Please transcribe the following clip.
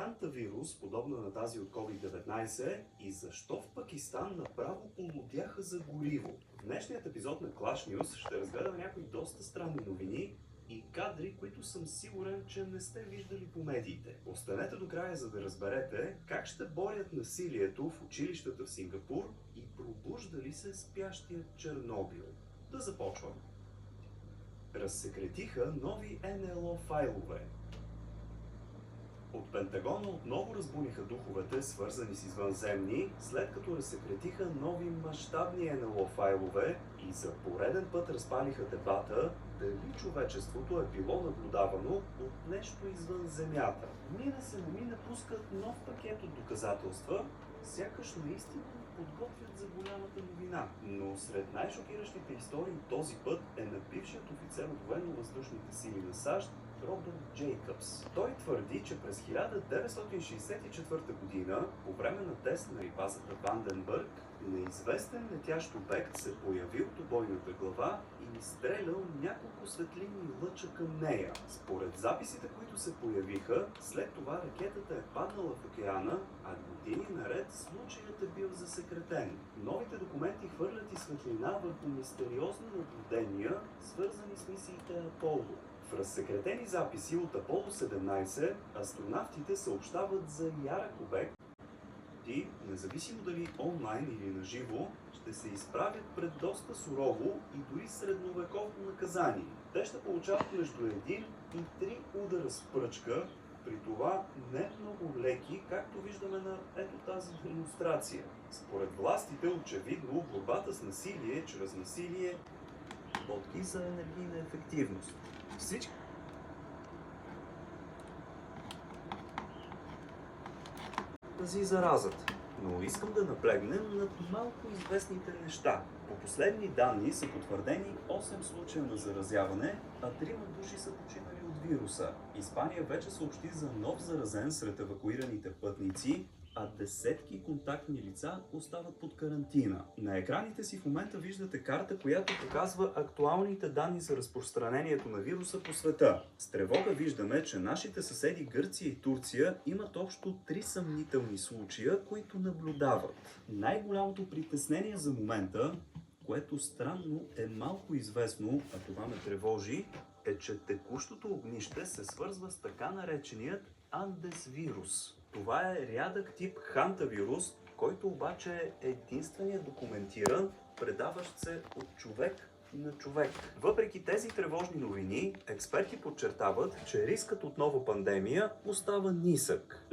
хантавирус, подобна на тази от COVID-19, и защо в Пакистан направо полудяха за гориво? В днешният епизод на Clash News ще разгледаме някои доста странни новини и кадри, които съм сигурен, че не сте виждали по медиите. Останете до края, за да разберете как ще борят насилието в училищата в Сингапур и пробужда ли се спящият Чернобил. Да започваме. Разсекретиха нови НЛО файлове. От Пентагона отново разбуниха духовете, свързани с извънземни, след като разсекретиха нови мащабни НЛО файлове и за пореден път разпалиха дебата дали човечеството е било наблюдавано от нещо извън Земята. Мина се не пускат нов пакет от доказателства, сякаш наистина подготвят за голямата новина. Но сред най-шокиращите истории този път е на бившият офицер от военно-въздушните сили на САЩ Робърт Джейкъбс. Той твърди, че през 1964 година, по време на тест на базата Ванденбърг, неизвестен летящ обект се появил до бойната глава и изстрелял няколко светлинни лъча към нея. Според записите, които се появиха, след това ракетата е паднала в океана, а години наред случаят е бил засекретен. Новите документи хвърлят и светлина върху мистериозни наблюдения, свързани с мисиите Аполо. В разсекретени записи от Аполо 17 астронавтите съобщават за ярък обект и, независимо дали онлайн или наживо, ще се изправят пред доста сурово и дори средновековно наказание. Те ще получават между 1 и 3 удара с пръчка, при това не много леки, както виждаме на ето тази демонстрация. Според властите, очевидно, борбата с насилие чрез насилие водки за енергийна ефективност. Всички тази заразата. Но искам да наблегнем над малко известните неща. По последни данни са потвърдени 8 случая на заразяване, а 3 души са починали от вируса. Испания вече съобщи за нов заразен сред евакуираните пътници, а десетки контактни лица остават под карантина. На екраните си в момента виждате карта, която показва актуалните данни за разпространението на вируса по света. С тревога виждаме, че нашите съседи Гърция и Турция имат общо 3 съмнителни случая, които наблюдават. Най-голямото притеснение за момента, което странно е малко известно, а това ме тревожи, е, че текущото огнище се свързва с така нареченият Андес вирус. Това е рядък тип хантавирус, който обаче е единственият документиран, предаващ се от човек на човек. Въпреки тези тревожни новини, експерти подчертават, че рискът от нова пандемия остава нисък.